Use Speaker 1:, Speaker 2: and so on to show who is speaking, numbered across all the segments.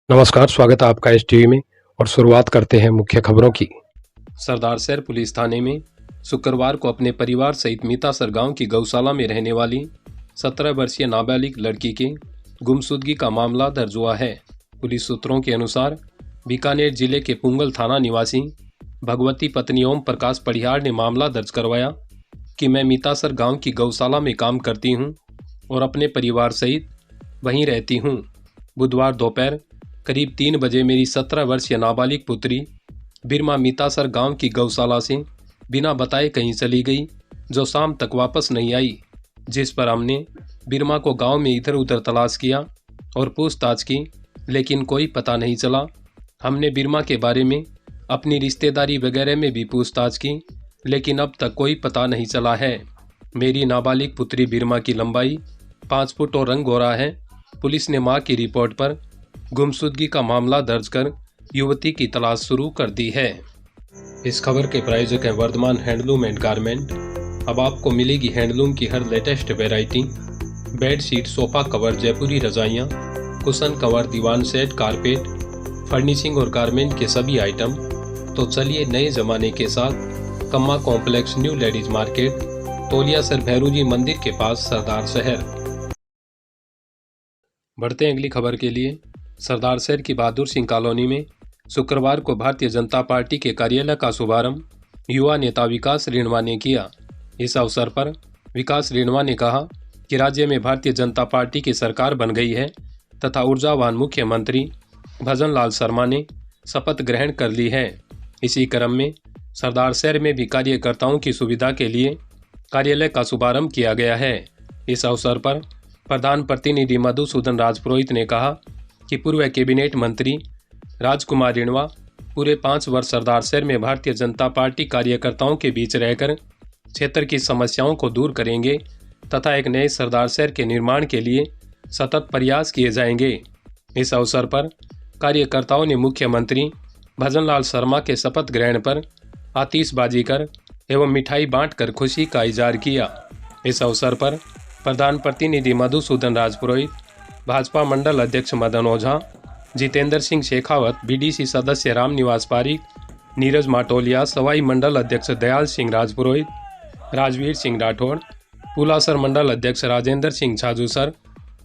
Speaker 1: नमस्कार, स्वागत है आपका एस टीवी में। और शुरुआत करते हैं मुख्य खबरों की। सरदारसर पुलिस थाने में शुक्रवार को अपने परिवार सहित मीतासर गांव की गौशाला में रहने वाली 17 वर्षीय नाबालिग लड़की की गुमशुदगी का मामला दर्ज हुआ है। पुलिस सूत्रों के अनुसार बीकानेर जिले के पुंगल थाना निवासी भगवती पत्नी ओम प्रकाश परिहार ने मामला दर्ज करवाया कि मैं मीतासर गाँव की गौशाला में काम करती हूँ और अपने परिवार सहित वहीं रहती हूँ। बुधवार दोपहर करीब 3 बजे मेरी 17 वर्षीय नाबालिग पुत्री बिरमा मीतासर गांव की गौशाला से बिना बताए कहीं चली गई, जो शाम तक वापस नहीं आई। जिस पर हमने बिरमा को गांव में इधर उधर तलाश किया और पूछताछ की, लेकिन कोई पता नहीं चला। हमने बिरमा के बारे में अपनी रिश्तेदारी वगैरह में भी पूछताछ की, लेकिन अब तक कोई पता नहीं चला है। मेरी नाबालिग पुत्री बिरमा की लंबाई 5 फुट और रंग गोरा है। पुलिस ने मां की रिपोर्ट पर गुमशुदगी का मामला दर्ज कर युवती की तलाश शुरू कर दी है। इस खबर के प्रायोजक हैं वर्धमान हैंडलूम एंड गारमेंट। अब आपको मिलेगी हैंडलूम की हर latest variety. Bedsheet, sofa cover, Jaipuri रजाइयाँ, कुशन कवर, दीवान सेट, कारपेट, फर्निशिंग और गारमेंट के सभी आइटम। तो चलिए नए जमाने के साथ Kamma complex, new ladies market, Toliyasar Bhairu ji मंदिर के पास, सरदार शहर। बढ़ते हैं अगली खबर के लिए। सरदारसर की बहादुर सिंह कॉलोनी में शुक्रवार को भारतीय जनता पार्टी के कार्यालय का शुभारंभ युवा नेता विकास रिणवा ने किया। इस अवसर पर विकास रिणवा ने कहा कि राज्य में भारतीय जनता पार्टी की सरकार बन गई है तथा ऊर्जावान मुख्यमंत्री भजन लाल शर्मा ने शपथ ग्रहण कर ली है। इसी क्रम में सरदारसर में भी कार्यकर्ताओं की सुविधा के लिए कार्यालय का शुभारंभ किया गया है। इस अवसर पर प्रधान प्रतिनिधि मधुसूदन राजपुरोहित ने कहा कि पूर्व कैबिनेट मंत्री राजकुमार रिणवा पूरे 5 वर्ष सरदारसर में भारतीय जनता पार्टी कार्यकर्ताओं के बीच रहकर क्षेत्र की समस्याओं को दूर करेंगे तथा एक नए सरदारसर के निर्माण के लिए सतत प्रयास किए जाएंगे। इस अवसर पर कार्यकर्ताओं ने मुख्यमंत्री भजन लाल शर्मा के शपथ ग्रहण पर आतिशबाजी कर एवं मिठाई बांटकर खुशी का इजहार किया। इस अवसर पर प्रधान प्रतिनिधि मधुसूदन राजपुरोहित, भाजपा मंडल अध्यक्ष मदन ओझा, जितेंद्र सिंह शेखावत, बीडीसी सदस्य रामनिवास पारिक, नीरज माटोलिया, सवाई मंडल अध्यक्ष दयाल सिंह राजपुरोहित, राजवीर सिंह राठौड़, पुलासर मंडल अध्यक्ष राजेंद्र सिंह छाजूसर,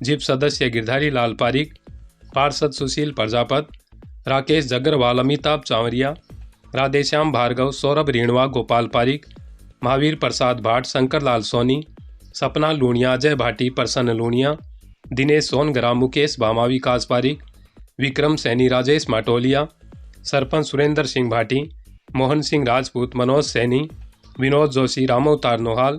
Speaker 1: जिप सदस्य गिरधारी लाल पारिक, पार्षद सुशील प्रजापत, राकेश जग्गरवाल, अमिताभ चावरिया, राधेश्याम भार्गव, सौरभ रिणवा, गोपाल पारिक, महावीर प्रसाद भाट, शंकर लाल सोनी, सपना लूणिया, अजय भाटी, प्रसन्न लूणिया, दिनेश सोनगरा, मुकेश भामा, विकास पारिक, विक्रम सैनी, राजेश माटोलिया, सरपंच सुरेंद्र सिंह भाटी, मोहन सिंह राजपूत, मनोज सैनी, विनोद जोशी, रामोवतार नोहाल,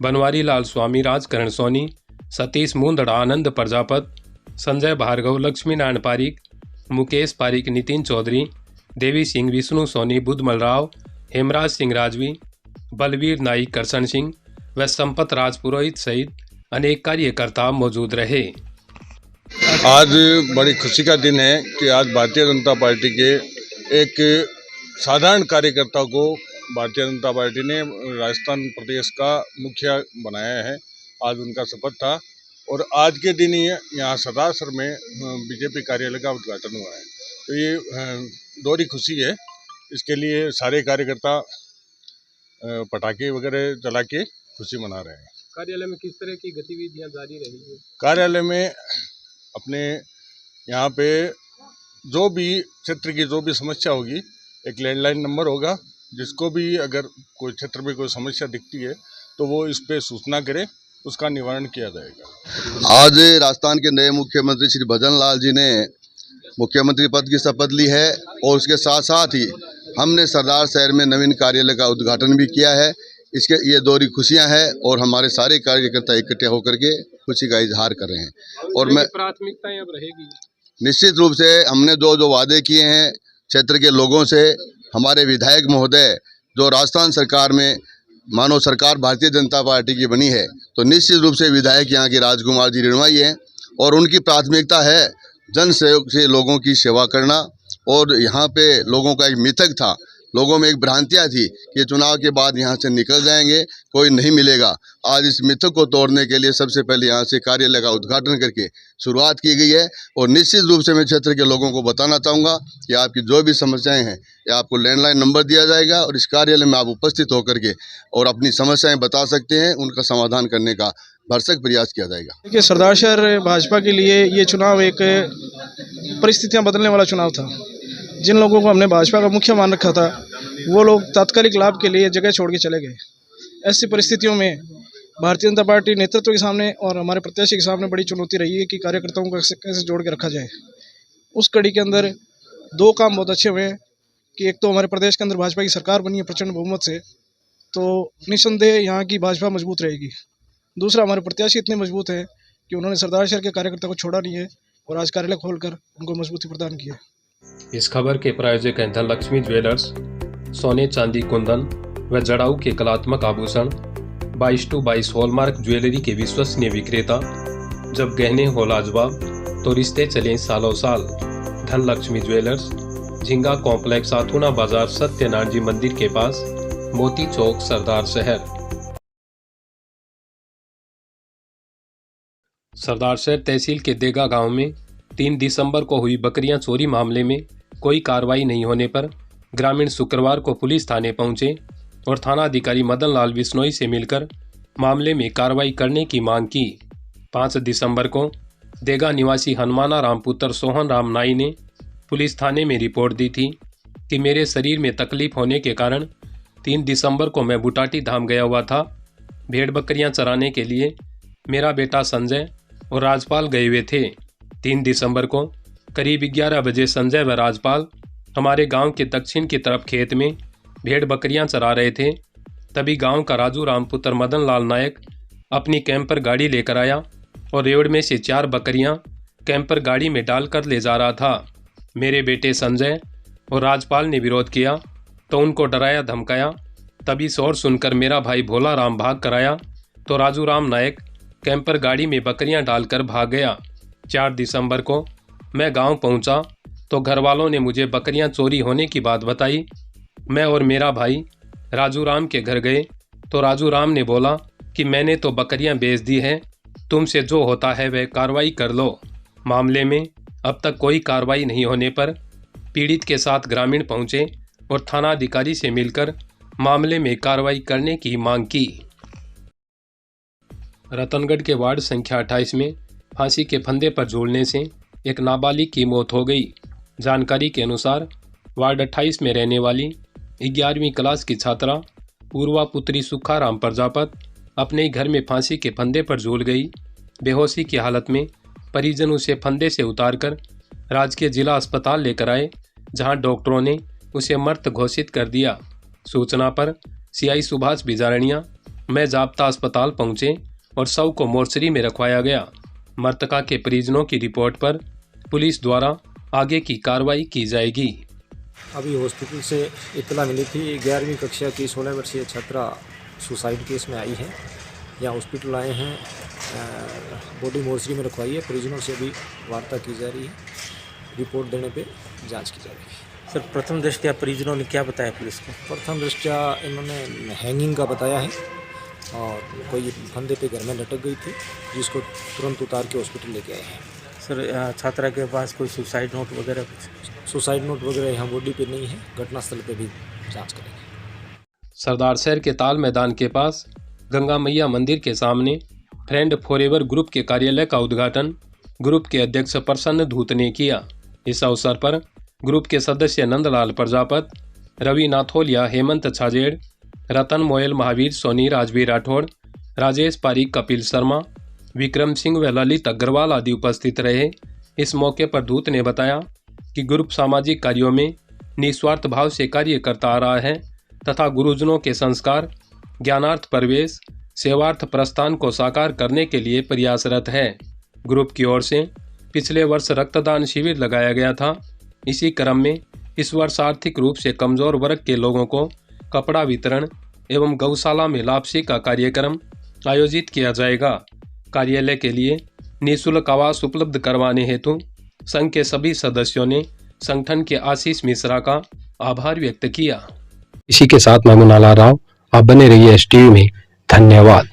Speaker 1: बनवारी लाल स्वामी, राजकरण सोनी, सतीश मुंदड़ा, आनंद प्रजापत, संजय भार्गव, लक्ष्मी नारायण पारिक, मुकेश पारिक, नितिन चौधरी, देवी सिंह, विष्णु सोनी, बुधमल राव, हेमराज सिंह राजवी, बलवीर नाइक, करशन सिंह व संपत राजपुरोहित सहित अनेक कार्यकर्ता मौजूद रहे।
Speaker 2: आज बड़ी खुशी का दिन है कि आज भारतीय जनता पार्टी के एक साधारण कार्यकर्ता को भारतीय जनता पार्टी ने राजस्थान प्रदेश का मुखिया बनाया है। आज उनका शपथ था और आज के दिन ही यहाँ सरदारसर में बीजेपी कार्यालय का उद्घाटन हुआ है। तो ये दोहरी खुशी है। इसके लिए सारे कार्यकर्ता पटाखे वगैरह जला के खुशी मना रहे हैं।
Speaker 1: कार्यालय में किस तरह की गतिविधियां जारी रहेंगी?
Speaker 2: कार्यालय में अपने यहाँ पे जो भी क्षेत्र की जो भी समस्या होगी, एक लैंडलाइन नंबर होगा, जिसको भी अगर कोई क्षेत्र में कोई समस्या दिखती है तो वो इस पे सूचना करे, उसका निवारण किया जाएगा।
Speaker 3: आज राजस्थान के नए मुख्यमंत्री श्री भजन लाल जी ने मुख्यमंत्री पद की शपथ ली है और उसके साथ साथ ही हमने सरदार शहर में नवीन कार्यालय का उद्घाटन भी किया है। इसके ये दोहरी खुशियां हैं और हमारे सारे कार्यकर्ता इकट्ठे होकर के खुशी का इजहार कर रहे हैं। और मैं
Speaker 1: प्राथमिकताएं अब रहेगी
Speaker 3: निश्चित रूप से हमने जो वादे किए हैं क्षेत्र के लोगों से, हमारे विधायक महोदय जो राजस्थान सरकार में मानो सरकार भारतीय जनता पार्टी की बनी है, तो निश्चित रूप से विधायक यहाँ के राजकुमार जी रिणवा ही हैं और उनकी प्राथमिकता है जन सहयोग से लोगों की सेवा करना। और यहाँ पे लोगों का एक मिथक था लोगों में एक भ्रांतियाँ थी कि चुनाव के बाद यहाँ से निकल जाएंगे, कोई नहीं मिलेगा। आज इस मिथक को तोड़ने के लिए सबसे पहले यहाँ से कार्यालय का उद्घाटन करके शुरुआत की गई है। और निश्चित रूप से मैं क्षेत्र के लोगों को बताना चाहूँगा कि आपकी जो भी समस्याएं हैं या आपको लैंडलाइन नंबर दिया जाएगा और इस कार्यालय में आप उपस्थित होकर के और अपनी समस्याएं बता सकते हैं, उनका समाधान करने का भरसक प्रयास किया जाएगा।
Speaker 4: देखिए, सरदार शहर भाजपा के लिए ये चुनाव एक परिस्थितियां बदलने वाला चुनाव था। जिन लोगों को हमने भाजपा का मुखिया मान रखा था वो लोग तात्कालिक लाभ के लिए जगह छोड़ के चले गए। ऐसी परिस्थितियों में भारतीय जनता पार्टी नेतृत्व के सामने और हमारे प्रत्याशी के सामने बड़ी चुनौती रही है कि कार्यकर्ताओं को कैसे जोड़ के रखा जाए। उस कड़ी के अंदर दो काम बहुत अच्छे हुए हैं कि एक तो हमारे प्रदेश के अंदर भाजपा की सरकार बनी है प्रचंड बहुमत से, तो निस्संदेह यहाँ की भाजपा मजबूत रहेगी। दूसरा, हमारे प्रत्याशी इतने मजबूत हैं कि उन्होंने सरदार शहर के कार्यकर्ता को छोड़ा नहीं है और आज कार्यालय खोलकर उनको मजबूती प्रदान की है।
Speaker 1: इस खबर के प्रायोजक हैं धनलक्ष्मी ज्वेलर्स, सोने चांदी कुंदन व जड़ाऊ के कलात्मक आभूषण, 22x22 हॉलमार्क ज्वेलरी के विश्वसनीय विक्रेता। जब गहने हो लाजवाब तो रिश्ते चले सालों साल। धनलक्ष्मी ज्वेलर्स, झिंगा कॉम्प्लेक्स, आथुना बाजार, सत्यनारायण जी मंदिर के पास, मोती चौक, सरदार शहर। सरदार शहर तहसील के देगा गांव में 3 दिसंबर को हुई बकरियां चोरी मामले में कोई कार्रवाई नहीं होने पर ग्रामीण शुक्रवार को पुलिस थाने पहुंचे और थाना अधिकारी मदन लाल बिश्नोई से मिलकर मामले में कार्रवाई करने की मांग की। 5 दिसंबर को देगा निवासी हनुमाना राम पुत्र सोहन राम नाई ने पुलिस थाने में रिपोर्ट दी थी कि मेरे शरीर में तकलीफ होने के कारण 3 दिसंबर को मैं बुटाटी धाम गया हुआ था भेड़ बकरियां चराने के लिए। मेरा बेटा संजय और राजपाल गए हुए थे। 3 दिसंबर को करीब 11 बजे संजय व राजपाल हमारे गांव के दक्षिण की तरफ खेत में भेड़ बकरियां चरा रहे थे। तभी गांव का राजू रामपुत्र मदन लाल नायक अपनी कैंपर गाड़ी लेकर आया और रेवड़ में से 4 बकरियां कैंपर गाड़ी में डालकर ले जा रहा था। मेरे बेटे संजय और राजपाल ने विरोध किया तो उनको डराया धमकाया। तभी शोर सुनकर मेरा भाई भोला राम भाग कर आया तो राजू राम नायक कैंपर गाड़ी में बकरियां डालकर भाग गया। 4 दिसंबर को मैं गांव पहुंचा तो घर वालों ने मुझे बकरियां चोरी होने की बात बताई। मैं और मेरा भाई राजू राम के घर गए तो राजू राम ने बोला कि मैंने तो बकरियां बेच दी हैं, तुमसे जो होता है वह कार्रवाई कर लो। मामले में अब तक कोई कार्रवाई नहीं होने पर पीड़ित के साथ ग्रामीण पहुंचे और थाना अधिकारी से मिलकर मामले में कार्रवाई करने की मांग की। रतनगढ़ के वार्ड संख्या 28 में फांसी के फंदे पर झूलने से एक नाबालिग की मौत हो गई। जानकारी के अनुसार वार्ड 28 में रहने वाली 11वीं क्लास की छात्रा पूर्वा पुत्री सुखाराम प्रजापत अपने ही घर में फांसी के फंदे पर झूल गई। बेहोशी की हालत में परिजन उसे फंदे से उतारकर राजकीय जिला अस्पताल लेकर आए, जहां डॉक्टरों ने उसे मृत घोषित कर दिया। सूचना पर सीआई सुभाष बिजारणिया में जाब्ता अस्पताल पहुंचे और शव को मोर्चरी में रखवाया गया। मृतका के परिजनों की रिपोर्ट पर पुलिस द्वारा आगे की कार्रवाई की जाएगी।
Speaker 5: अभी हॉस्पिटल से इत्तला मिली थी 11वीं कक्षा की 16 वर्षीय छात्रा सुसाइड केस में आई है। यहाँ हॉस्पिटल आए हैं, बॉडी मोर्चरी में रखवाई है। परिजनों से अभी वार्ता की जा रही है, रिपोर्ट देने पे जांच की जाएगी।
Speaker 6: सर, प्रथम दृष्टया परिजनों ने क्या बताया पुलिस को?
Speaker 5: प्रथम दृष्टया इन्होंने हैंगिंग का बताया है और कोई फंदे पे घर में लटक गई थी, जिसको तुरंत उतार के हॉस्पिटल लेके आए हैं।
Speaker 6: सर, छात्रा के पास कोई सुसाइड नोट वगैरह कुछ?
Speaker 5: सुसाइड नोट वगैरह यहाँ बॉडी पे नहीं है, घटनास्थल पे भी जांच करेंगे।
Speaker 1: सरदार शहर के ताल मैदान के पास गंगा मैया मंदिर के सामने फ्रेंड फॉरएवर ग्रुप के कार्यालय का उद्घाटन ग्रुप के अध्यक्ष प्रसन्न धूत ने किया। इस अवसर पर ग्रुप के सदस्य नंदलाल प्रजापत, रवि नाथोलिया, हेमंत छाजेड़, रतन मोयल, महावीर सोनी, राजवीर राठौड़, राजेश पारीक, कपिल शर्मा, विक्रम सिंह व ललित अग्रवाल आदि उपस्थित रहे। इस मौके पर धूत ने बताया कि ग्रुप सामाजिक कार्यों में निस्वार्थ भाव से कार्य करता आ रहा है तथा गुरुजनों के संस्कार, ज्ञानार्थ प्रवेश, सेवार्थ प्रस्थान को साकार करने के लिए प्रयासरत है। ग्रुप की ओर से पिछले वर्ष रक्तदान शिविर लगाया गया था। इसी क्रम में इस वर्ष आर्थिक रूप से कमजोर वर्ग के लोगों को कपड़ा वितरण एवं गौशाला में लापसी का कार्यक्रम आयोजित किया जाएगा। कार्यालय के लिए निःशुल्क आवास उपलब्ध करवाने हेतु संघ के सभी सदस्यों ने संगठन के आशीष मिश्रा का आभार व्यक्त किया। इसी के साथ मैं मुनाला राव, आप बने रहिए STV में। धन्यवाद।